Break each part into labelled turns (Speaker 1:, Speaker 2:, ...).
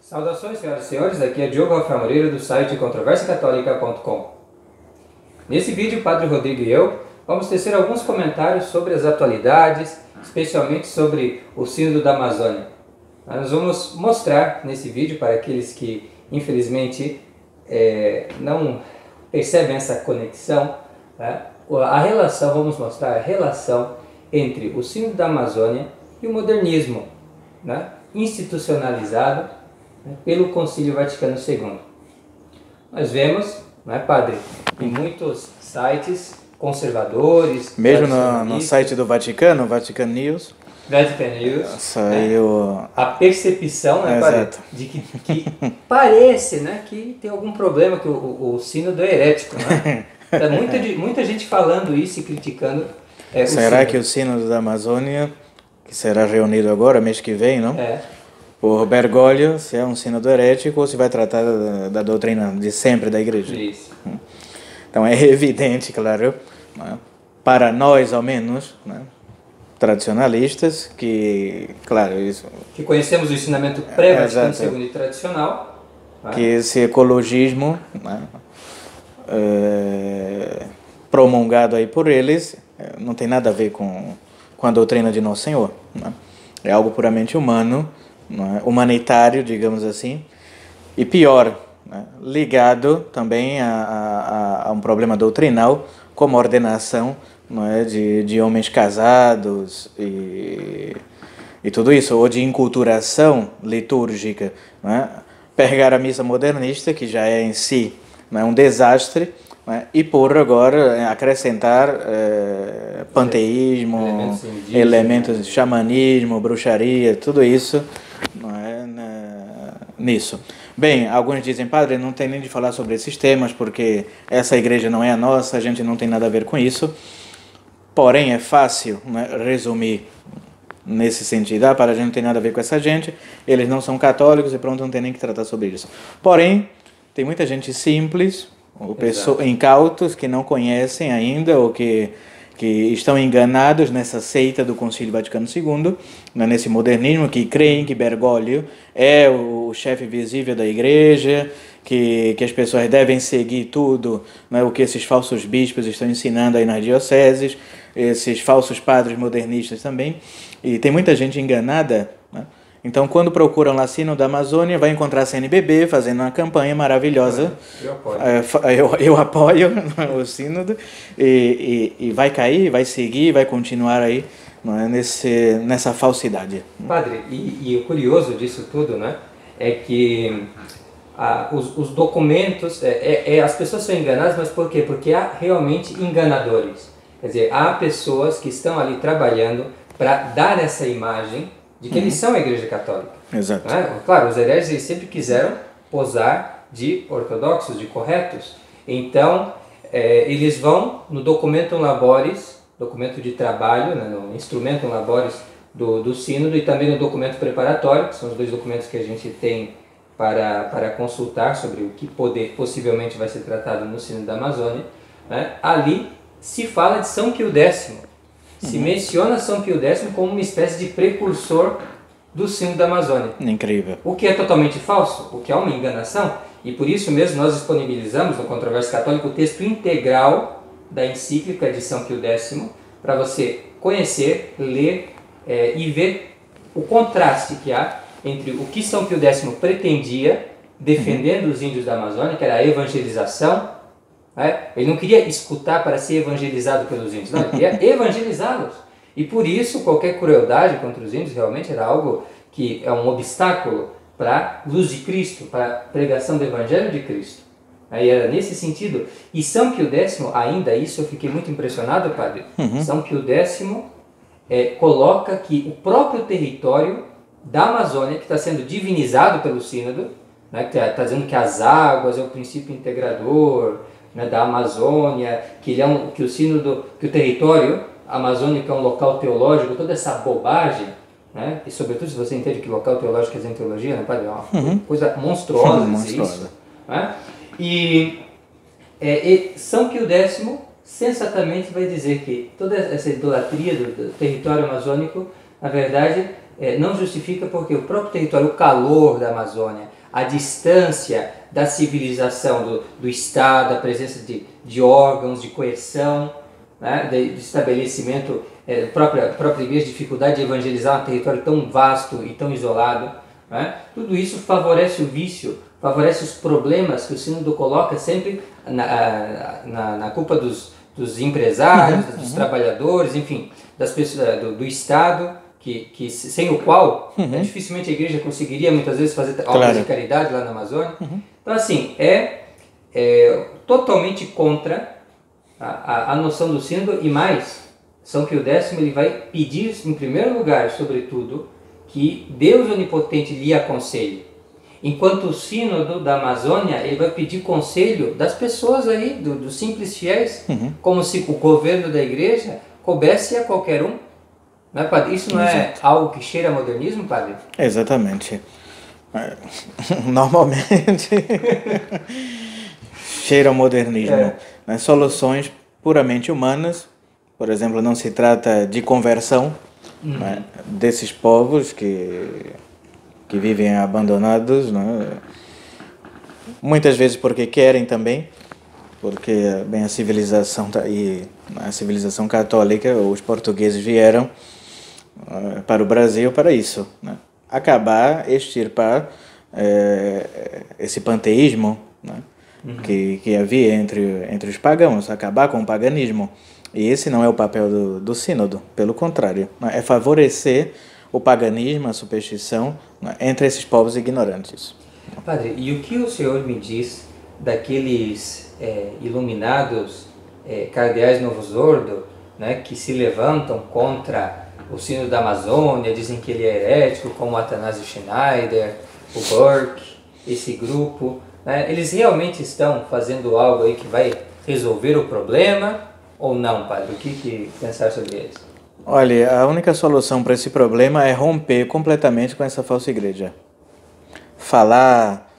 Speaker 1: Saudações, senhoras e senhores, aqui é Diogo Rafael Moreira do site controversiacatólica.com. Nesse vídeo, o Padre Rodrigo e eu vamos tecer alguns comentários sobre as atualidades, especialmente sobre o Sínodo da Amazônia. Nós vamos mostrar nesse vídeo, para aqueles que infelizmente não percebem essa conexão, vamos mostrar a relação entre o Sínodo da Amazônia e o modernismo, institucionalizado pelo Concílio Vaticano II. Nós vemos, não é, padre, em muitos sites conservadores,
Speaker 2: mesmo no site do Vaticano, Vatican News,
Speaker 1: saiu a percepção, né, padre, de que parece, né, que tem algum problema, que o sínodo é herético, né? Tá muita gente falando isso e criticando.
Speaker 2: Será que o sínodo da Amazônia, que será reunido agora, mês que vem, não? Por Bergoglio, se é um sínodo herético ou se vai tratar da doutrina de sempre da igreja.
Speaker 1: Isso.
Speaker 2: Então é evidente, claro, né, para nós ao menos, né, tradicionalistas, que, claro, isso...
Speaker 1: que conhecemos o ensinamento pré-Vaticano II e tradicional.
Speaker 2: Que esse ecologismo, né, promulgado aí por eles, não tem nada a ver com a doutrina de Nosso Senhor. Né? É algo puramente humano, né, humanitário, digamos assim, e pior, né, ligado também a um problema doutrinal, como a ordenação, não é, de homens casados e tudo isso, ou de enculturação litúrgica, não é? Pegar a missa modernista, que já é em si, não é, um desastre, não é? E por agora acrescentar panteísmo, elementos de xamanismo, bruxaria, tudo isso, não é, nisso. Bem, alguns dizem, padre, não tem nem de falar sobre esses temas, porque essa igreja não é a nossa, a gente não tem nada a ver com isso. Porém, é fácil, né, resumir nesse sentido. Para a gente não tem nada a ver com essa gente, eles não são católicos e pronto, não tem nem que tratar sobre isso. Porém, tem muita gente simples, ou pessoas incautos, que não conhecem ainda, ou que estão enganados nessa seita do Concílio Vaticano II, né, nesse modernismo, que creem que Bergoglio é o chefe visível da igreja, que as pessoas devem seguir tudo, né, o que esses falsos bispos estão ensinando aí nas dioceses, esses falsos padres modernistas também, e tem muita gente enganada, né? Então, quando procuram lá Sínodo da Amazônia, vai encontrar a CNBB fazendo uma campanha maravilhosa. Eu apoio o Sínodo, e vai cair, vai seguir, vai continuar aí, não é, nessa falsidade.
Speaker 1: Padre, e o curioso disso tudo, né, é que os documentos, as pessoas são enganadas, mas por quê? Porque há realmente enganadores. Quer dizer, há pessoas que estão ali trabalhando para dar essa imagem de que eles são a Igreja Católica.
Speaker 2: Exato.
Speaker 1: Né? Claro, os hereges eles sempre quiseram posar de ortodoxos, de corretos. Então, eles vão no documentum laboris, documento de trabalho, né, no instrumentum laboris do sínodo, e também no documento preparatório, que são os dois documentos que a gente tem para consultar sobre o que possivelmente vai ser tratado no Sínodo da Amazônia. Né? Ali se fala de São Pio X. Se menciona São Pio X como uma espécie de precursor do Sínodo da Amazônia.
Speaker 2: Incrível.
Speaker 1: O que é totalmente falso, o que é uma enganação, e por isso mesmo nós disponibilizamos no Controvérsia Católica o texto integral da encíclica de São Pio X, para você conhecer, ler e ver o contraste que há entre o que São Pio X pretendia, defendendo os índios da Amazônia, que era a evangelização. Ele não queria escutar para ser evangelizado pelos índios, não, ele queria evangelizá-los. E por isso qualquer crueldade contra os índios realmente era algo que é um obstáculo para a luz de Cristo, para a pregação do Evangelho de Cristo. Aí era nesse sentido. E São Pio X, ainda isso eu fiquei muito impressionado, padre. São Pio X coloca que o próprio território da Amazônia, que está sendo divinizado pelo sínodo, né, que está dizendo que as águas é o princípio integrador, né, da Amazônia, que o sínodo, que o território amazônico é um local teológico, toda essa bobagem, né, e sobretudo se você entende que local teológico quer dizer em teologia, né, padre, é uma coisa monstruosa dizer isso. Né? E São Pio X sensatamente vai dizer que toda essa idolatria do território amazônico, na verdade, não justifica porque o próprio território, o calor da Amazônia, a distância da civilização, do Estado, a presença de órgãos, de coerção, né, de estabelecimento, própria igreja, dificuldade de evangelizar um território tão vasto e tão isolado, né, tudo isso favorece o vício, favorece os problemas que o sínodo coloca sempre na culpa dos empresários, dos trabalhadores, enfim, das pessoas, do Estado, que sem o qual dificilmente a igreja conseguiria muitas vezes fazer obras de caridade lá na Amazônia. Então, assim, é totalmente contra a noção do sínodo, e mais, São Pio X ele vai pedir, em primeiro lugar, sobretudo, que Deus Onipotente lhe aconselhe. Enquanto o sínodo da Amazônia, ele vai pedir conselho das pessoas aí, dos simples fiéis, como se o governo da igreja coubesse a qualquer um. Não é, padre? Isso não é algo que cheira a modernismo, padre?
Speaker 2: Exatamente. Normalmente cheira ao modernismo. Né? Soluções puramente humanas, por exemplo, não se trata de conversão né, desses povos que vivem abandonados, né? Muitas vezes porque querem também, porque bem, a civilização tá aí, a civilização católica, os portugueses vieram para o Brasil para isso, né? Acabar, extirpar esse panteísmo, né? Que havia entre os pagãos, acabar com o paganismo. E esse não é o papel do sínodo, pelo contrário, né? É favorecer o paganismo, a superstição, né? Entre esses povos ignorantes.
Speaker 1: Padre, e o que o senhor me diz daqueles iluminados cardeais Novos Ordo, né, que se levantam contra o sínodo da Amazônia, dizem que ele é herético, como o Athanásio Schneider, o Burke, esse grupo, né? Eles realmente estão fazendo algo aí que vai resolver o problema ou não, padre? O que pensar sobre eles?
Speaker 2: Olha, a única solução para esse problema é romper completamente com essa falsa igreja. Falar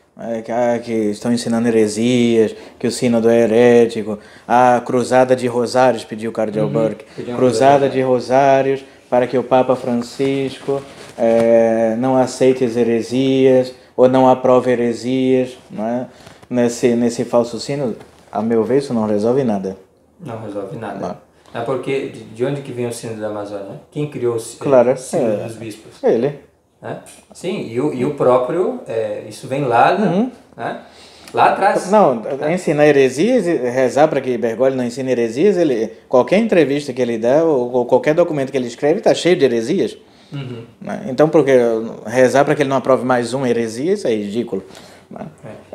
Speaker 2: que estão ensinando heresias, que o sínodo é herético, a cruzada de rosários, pediu o cardeal Burke, cruzada de rosários para que o Papa Francisco não aceite as heresias ou não aprove heresias, não é? Nesse falso sínodo. A meu ver, isso não resolve nada.
Speaker 1: Não resolve nada. Não. É porque de onde que vem o sínodo da Amazônia? Quem criou o sínodo dos bispos?
Speaker 2: Ele.
Speaker 1: Sim, e o próprio, isso vem lá, né? Lá atrás.
Speaker 2: Não, ensinar heresias, rezar para que Bergoglio não ensine heresias, qualquer entrevista que ele dá ou qualquer documento que ele escreve está cheio de heresias. Né? Então, porque rezar para que ele não aprove mais uma heresia, isso é ridículo. Né?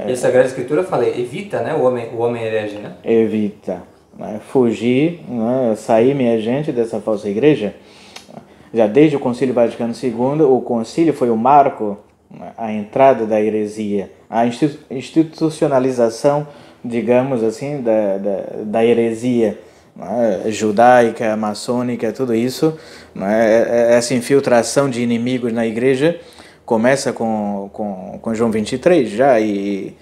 Speaker 1: E a Sagrada Escritura fala, evita, né, o homem herege, né?
Speaker 2: Evita. Né? Fugir, né? Sair, minha gente, dessa falsa igreja. Já desde o Concílio Vaticano II, o concílio foi o marco, a entrada da heresia, a institucionalização, digamos assim, da heresia, né? Judaica, maçônica, tudo isso, né? Essa infiltração de inimigos na igreja começa com João 23 já, e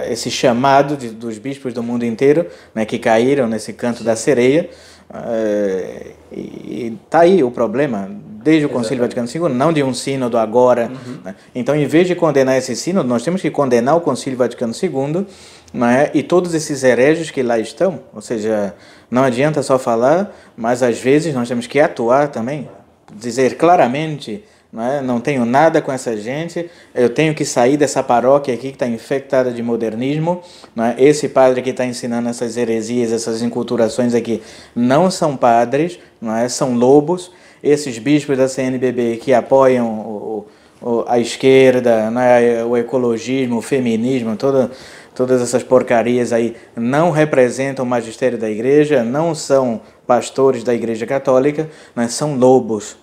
Speaker 2: esse chamado dos bispos do mundo inteiro, né, que caíram nesse canto da sereia. E tá aí o problema desde o Concílio Vaticano II, não de um sínodo agora, né? Então, em vez de condenar esse sínodo, nós temos que condenar o Concílio Vaticano II, né? E todos esses hereges que lá estão. Ou seja, não adianta só falar, mas às vezes nós temos que atuar também, dizer claramente, não tenho nada com essa gente, eu tenho que sair dessa paróquia aqui que está infectada de modernismo. Esse padre que está ensinando essas heresias, essas inculturações aqui, não são padres, são lobos. Esses bispos da CNBB que apoiam a esquerda, o ecologismo, o feminismo, todas essas porcarias aí, não representam o magistério da igreja, não são pastores da igreja católica, são lobos,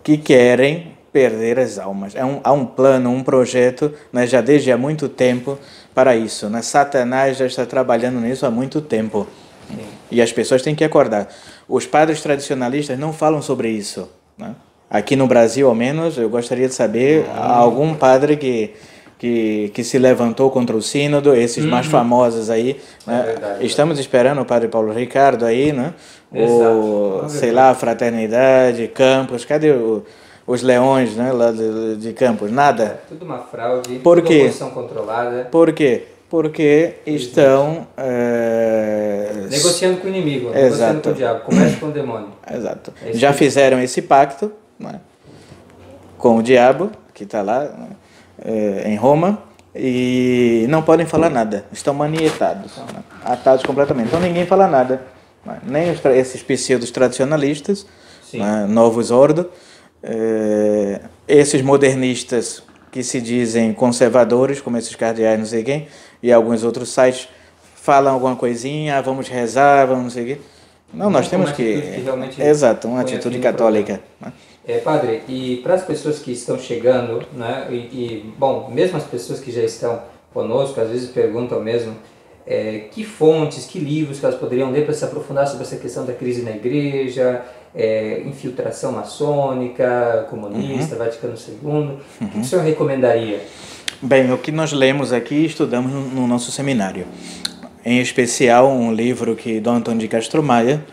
Speaker 2: que querem perder as almas. Há um plano, um projeto, já desde há muito tempo para isso. Satanás já está trabalhando nisso há muito tempo. Sim. E as pessoas têm que acordar. Os padres tradicionalistas não falam sobre isso. Aqui no Brasil, ao menos, eu gostaria de saber algum padre que se levantou contra o sínodo, esses mais famosos aí, né?
Speaker 1: Verdade,
Speaker 2: Estamos esperando o padre Paulo Ricardo aí, né?
Speaker 1: Exato.
Speaker 2: Sei lá, a Fraternidade, Campos, cadê os leões, né, lá de Campos? Nada.
Speaker 1: Tudo uma fraude,
Speaker 2: Por quê?
Speaker 1: oposição controlada.
Speaker 2: Por quê? Porque estão...
Speaker 1: Negociando com o inimigo,
Speaker 2: Exato.
Speaker 1: negociando com o diabo, comércio com o demônio.
Speaker 2: Exato. Já fizeram esse pacto, né, com o diabo, que está lá, né, em Roma, e não podem falar nada. Estão manietados, né, atados completamente. Então ninguém fala nada. Né, nem esses pseudos tradicionalistas, né, Novus Ordo, esses modernistas que se dizem conservadores, como esses cardeais, não sei quem, e alguns outros sites falam alguma coisinha, vamos rezar, vamos não sei o quê. Não, nós temos que exato, uma atitude católica. Né?
Speaker 1: Padre, e para as pessoas que estão chegando, né, bom, mesmo as pessoas que já estão conosco, às vezes perguntam mesmo, que fontes, que livros que elas poderiam ler para se aprofundar sobre essa questão da crise na igreja, infiltração maçônica, comunista, Vaticano II, o que o senhor recomendaria?
Speaker 2: Bem, o que nós lemos aqui e estudamos no nosso seminário. Em especial um livro que Dom Antônio de Castro Maia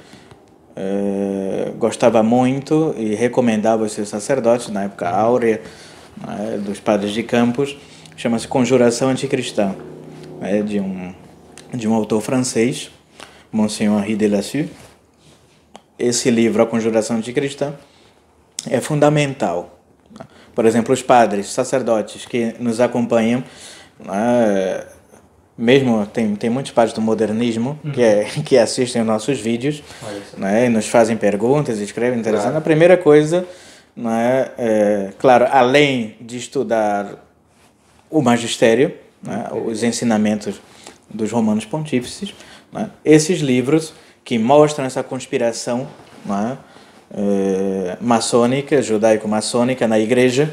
Speaker 2: gostava muito e recomendava aos seus sacerdotes, na época áurea, dos padres de Campos, chama-se Conjuração Anticristã, de um autor francês, Monsieur Henri Delassue. Esse livro, A Conjuração Anticristã, é fundamental. Por exemplo, os padres, sacerdotes que nos acompanham, mesmo tem muitos padres do modernismo que assistem aos nossos vídeos, né, e nos fazem perguntas, escrevem interessante. Claro. A primeira coisa, né, claro, além de estudar o magistério, né, os ensinamentos dos romanos pontífices, né, esses livros que mostram essa conspiração, né, maçônica, judaico-maçônica na igreja,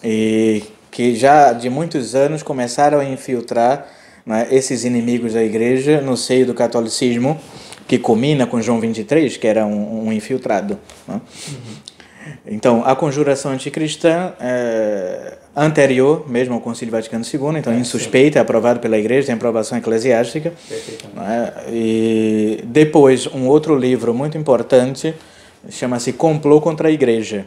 Speaker 2: e que já de muitos anos começaram a infiltrar, né, esses inimigos da igreja no seio do catolicismo, que culmina com João 23, que era um infiltrado. Né? Então, a conjuração anticristã anterior mesmo ao Concílio Vaticano II, então insuspeita, é aprovado pela igreja, tem aprovação eclesiástica. Né? E depois, um outro livro muito importante, chama-se Complô contra a Igreja.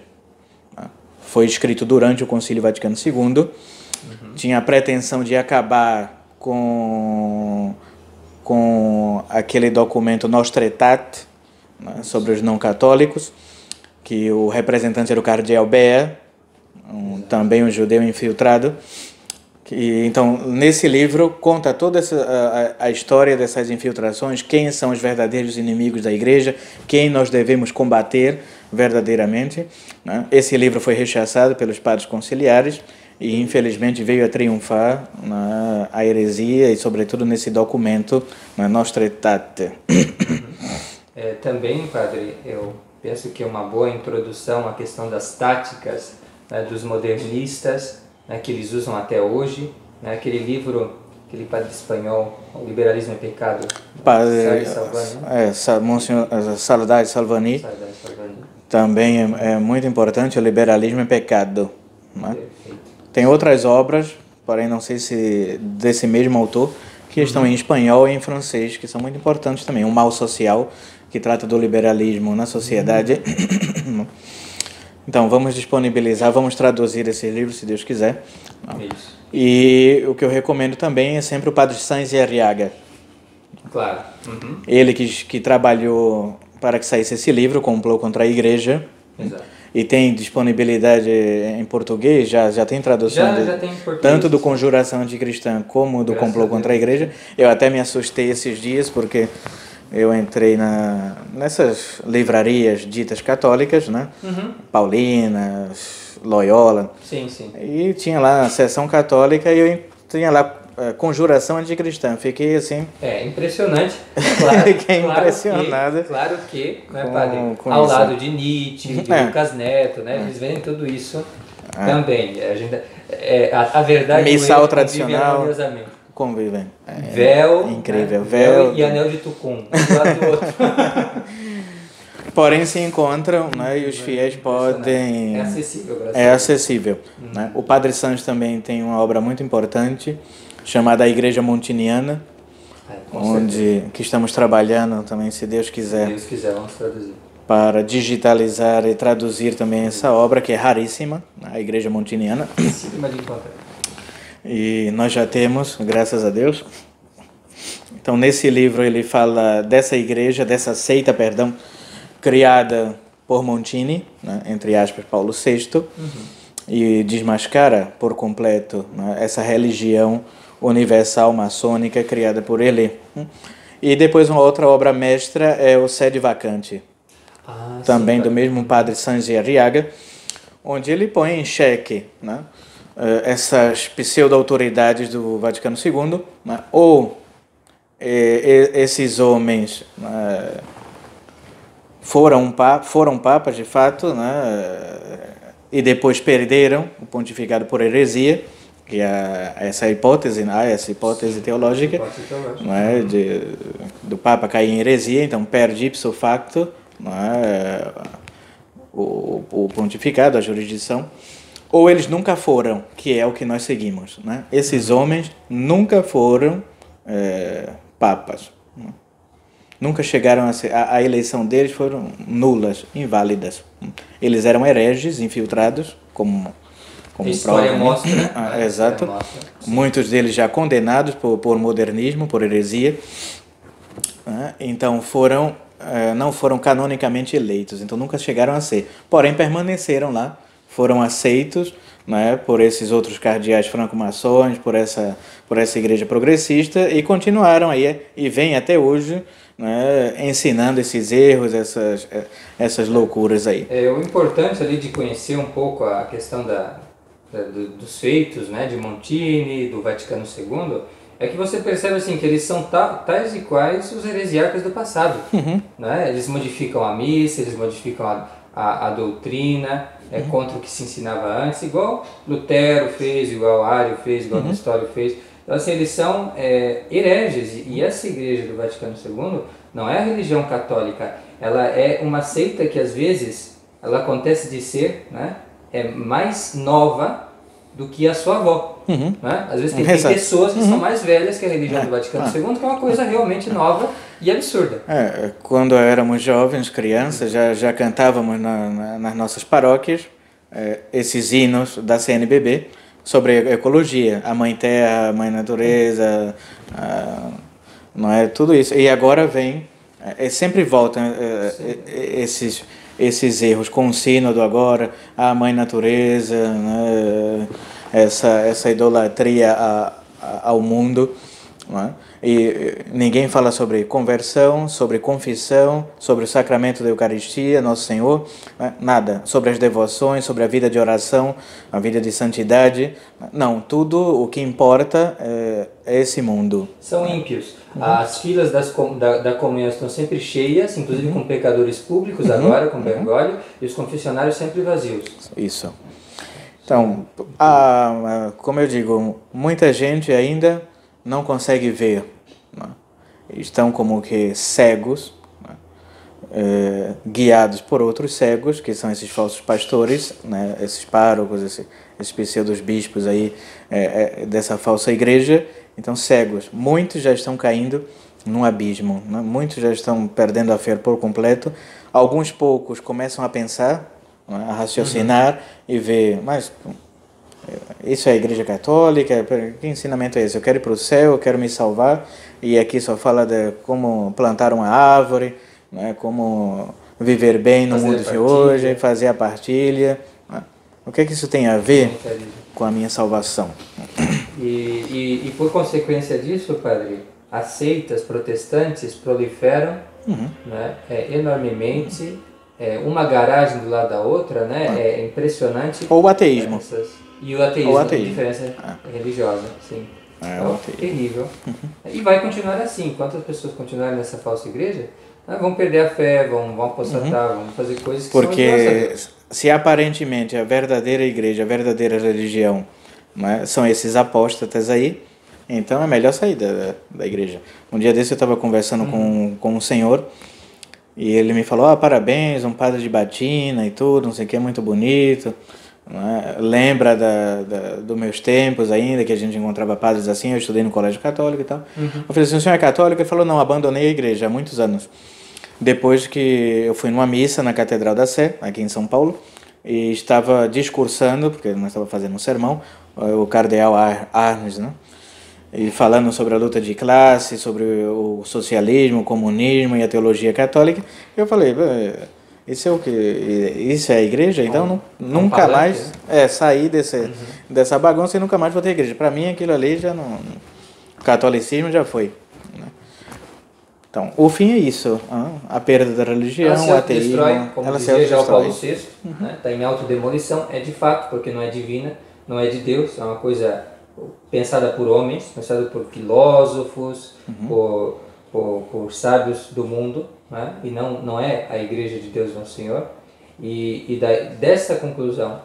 Speaker 2: Foi escrito durante o Concílio Vaticano II, tinha a pretensão de acabar com aquele documento Nostra Aetate, né, sobre os não católicos, que o representante era o cardeal Bea, também um judeu infiltrado. Então, nesse livro, conta toda a história dessas infiltrações, quem são os verdadeiros inimigos da igreja, quem nós devemos combater verdadeiramente. Né? Esse livro foi rechaçado pelos padres conciliares e, infelizmente, veio a triunfar a heresia e, sobretudo, nesse documento, na Nostra Aetate.
Speaker 1: Também, padre, eu penso que é uma boa introdução à questão das táticas, né, dos modernistas, né, que eles usam até hoje, né, aquele livro, aquele padre espanhol, O Liberalismo é Pecado,
Speaker 2: Padre Saladar Salvani, também é muito importante, O Liberalismo é Pecado. Né? Tem outras obras, porém não sei se desse mesmo autor, que estão em espanhol e em francês, que são muito importantes também. O Mal Social, que trata do liberalismo na sociedade. Então, vamos disponibilizar, vamos traduzir esse livro, se Deus quiser.
Speaker 1: Isso.
Speaker 2: E o que eu recomendo também é sempre o Padre Sáenz de Arriaga.
Speaker 1: Claro.
Speaker 2: Ele que trabalhou para que saísse esse livro, Complô contra a Igreja. Exato. E tem disponibilidade em português, já tem tradução
Speaker 1: já tem em português,
Speaker 2: tanto do Conjuração Anticristã como do Complô contra a Igreja. Eu até me assustei esses dias porque eu entrei nessas livrarias ditas católicas, né? Paulinas, Loyola.
Speaker 1: Sim.
Speaker 2: E tinha lá a seção católica e eu tinha lá Conjuração Anticristã. Fiquei assim...
Speaker 1: impressionante. Claro,
Speaker 2: Fiquei impressionado.
Speaker 1: Claro que, né, padre? Ao lado de Nietzsche, de Lucas Neto, né? Eles veem tudo isso também. A verdade
Speaker 2: missal tradicional.
Speaker 1: Convivem. Véu.
Speaker 2: Incrível.
Speaker 1: Véu e anel de tucum. Um do lado do outro.
Speaker 2: Porém se encontram, né, e os fiéis podem...
Speaker 1: É acessível, graças
Speaker 2: É
Speaker 1: a Deus.
Speaker 2: acessível. Né? O Padre Sancho também tem uma obra muito importante, chamada A Igreja Montiniana, que estamos trabalhando também, se Deus quiser,
Speaker 1: Se Deus quiser, vamos traduzir.
Speaker 2: para digitalizar e traduzir também essa obra, que é raríssima, a Igreja Montiniana.
Speaker 1: Acima de encontrar.
Speaker 2: E nós já temos, graças a Deus. Então, nesse livro ele fala dessa igreja, dessa seita, perdão, criada por Montini, né, entre aspas, Paulo VI, e desmascara por completo, né, essa religião universal maçônica criada por ele. E depois uma outra obra mestra é o Sede Vacante, também sim, do mesmo Padre Sanji Arriaga, onde ele põe em xeque, né, essas pseudo-autoridades do Vaticano II, né, ou esses homens foram papas de fato, né, e depois perderam o pontificado por heresia, que é essa hipótese teológica, né, do Papa cair em heresia, então perde ipso facto, né, o pontificado, a jurisdição, ou eles nunca foram, que é o que nós seguimos. Né? Esses homens nunca foram papas. Né? Nunca chegaram a ser... A eleição deles foram nulas, inválidas. Eles eram hereges, infiltrados, como
Speaker 1: a história mostra.
Speaker 2: Exato. Muitos deles já condenados por modernismo, por heresia. Então não foram canonicamente eleitos, então nunca chegaram a ser. Porém, permaneceram lá, foram aceitos, né, por esses outros cardeais franco-maçons, por essa igreja progressista, e continuaram aí, e vêm até hoje, né, ensinando esses erros, essas loucuras aí.
Speaker 1: O importante ali de conhecer um pouco a questão dos feitos, né, de Montini, do Vaticano II, é que você percebe assim, que eles são tais e quais os heresiarcas do passado. Né? Eles modificam a missa, eles modificam a doutrina, contra o que se ensinava antes, igual Lutero fez, igual Ário fez, igual Nestório fez. Então assim, eles são hereges, e essa igreja do Vaticano II não é a religião católica, ela é uma seita que às vezes ela acontece de ser, né, mais nova do que a sua avó. Né? Às vezes tem pessoas que são mais velhas que a religião do Vaticano II, que é uma coisa realmente nova e absurda.
Speaker 2: Quando éramos jovens, crianças, já cantávamos nas nossas paróquias esses hinos da CNBB sobre ecologia, a Mãe Terra, a Mãe Natureza, não é tudo isso. E agora vem, sempre voltam esses erros, com o sínodo agora, a Mãe Natureza, né, essa idolatria ao mundo, né? E ninguém fala sobre conversão, sobre confissão, sobre o sacramento da Eucaristia, Nosso Senhor, né? Nada, sobre as devoções, sobre a vida de oração, a vida de santidade, não, tudo o que importa é esse mundo.
Speaker 1: São ímpios. As filas da comunhão estão sempre cheias, inclusive com pecadores públicos agora, com Bergoglio, e os confessionários sempre vazios.
Speaker 2: Isso. Então, como eu digo, muita gente ainda não consegue ver, né? Estão como que cegos, né? Guiados por outros cegos, que são esses falsos pastores, né? Esses párocos, esses pseudos bispos aí, dessa falsa igreja. Então, cegos, muitos já estão caindo num abismo, né? Muitos já estão perdendo a fé por completo. Alguns poucos começam a pensar, a raciocinar e ver, mas isso é a Igreja Católica, que ensinamento é esse? Eu quero ir para o céu, eu quero me salvar, e aqui só fala de como plantar uma árvore, né, como viver bem no mundo de hoje, fazer a partilha. O que isso tem a ver com a minha salvação?
Speaker 1: E por consequência disso, padre, as seitas protestantes proliferam, né, enormemente. Uma garagem do lado da outra, né? É impressionante.
Speaker 2: Ou o ateísmo.
Speaker 1: E o ateísmo, a diferença religiosa, sim. Terrível. E vai continuar assim. Enquanto as pessoas continuarem nessa falsa igreja, vão perder a fé, vão apostatar, vão fazer coisas que
Speaker 2: porque se aparentemente a verdadeira igreja, a verdadeira religião, né, são esses apóstatas aí, então é melhor sair da igreja. Um dia desse eu estava conversando com um senhor, E ele me falou, parabéns, um padre de batina e tudo, não sei o que, muito bonito. Né? Lembra dos meus tempos ainda, que a gente encontrava padres assim, eu estudei no colégio católico e tal. Eu falei assim, o senhor é católico? Ele falou, não, abandonei a igreja há muitos anos. Depois que eu fui numa missa na Catedral da Sé, aqui em São Paulo, e estava discursando, porque nós estávamos fazendo um sermão, o cardeal Arnes, né? E falando sobre a luta de classe, sobre o socialismo, o comunismo e a teologia católica. Eu falei, isso é o que? Isso é a igreja? Então nunca mais sair dessa bagunça e nunca mais vou ter igreja. Para mim aquilo ali já não... O catolicismo já foi. Né? Então, o fim é isso. A perda da religião, o ateísmo.
Speaker 1: Como dizia já o Paulo VI, está em autodemolição, é de fato, porque não é divina, não é de Deus, é uma coisa pensada por homens, pensada por filósofos, por sábios do mundo, né? E não é a Igreja de Deus Nosso Senhor. Dessa conclusão,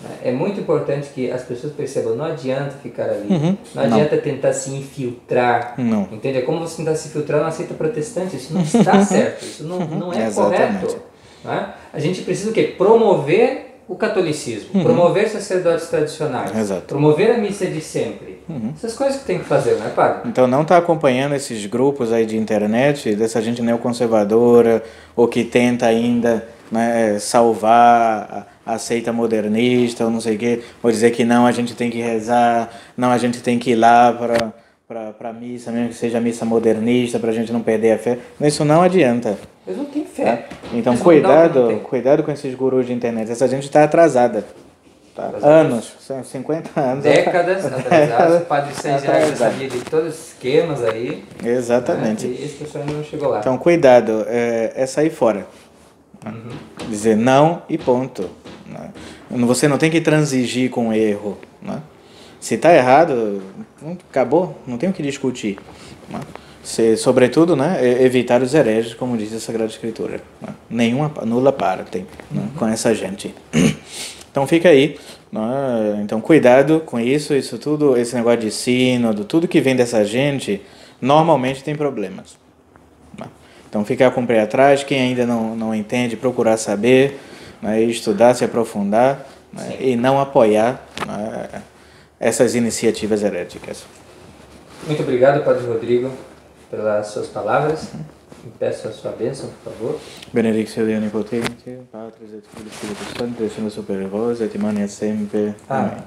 Speaker 1: né, é muito importante que as pessoas percebam, não adianta ficar ali, não adianta tentar se infiltrar, entende? É como você tentar se infiltrar na seita protestante, isso não está certo, isso não é correto. Né? A gente precisa o quê? Promover o catolicismo, promover sacerdotes tradicionais, promover a missa de sempre. Essas coisas que tem que fazer, não é, padre?
Speaker 2: Então não está acompanhando esses grupos aí de internet, dessa gente neoconservadora, ou que tenta ainda, né, salvar a seita modernista, ou não sei o quê, ou dizer que não, a gente tem que rezar, não, a gente tem que ir lá para a missa, mesmo que seja a missa modernista, para a gente não perder a fé. Isso não adianta.
Speaker 1: Eles não têm fé.
Speaker 2: Então cuidado com esses gurus de internet. Essa gente está atrasada. Anos, 50 anos.
Speaker 1: Décadas atrasadas. O Padre Santos já sabia de todos os esquemas aí.
Speaker 2: Exatamente.
Speaker 1: Né? E esse pessoal ainda não chegou lá.
Speaker 2: Então cuidado, é sair fora. Dizer não e ponto. Né? Você não tem que transigir com o erro. Né? Se está errado, acabou, não tem o que discutir. Né? Sobretudo, né, evitar os hereges, como diz a Sagrada Escritura. Né? Nenhuma nula parte, né, com essa gente. Então fica aí. Né? Então cuidado com isso tudo, esse negócio de sínodo, tudo que vem dessa gente, normalmente tem problemas. Né? Então ficar com o pé atrás, quem ainda não entende, procurar saber, né, estudar, se aprofundar, né, e não apoiar, né, essas iniciativas heréticas.
Speaker 1: Muito obrigado, Padre Rodrigo, pelas suas palavras. Peço a sua bênção, por favor.
Speaker 2: Benedictio Dei Onipotente, Patris et Filii et Spiritus Sancti, descendat super vos et manet semper.
Speaker 1: Amém.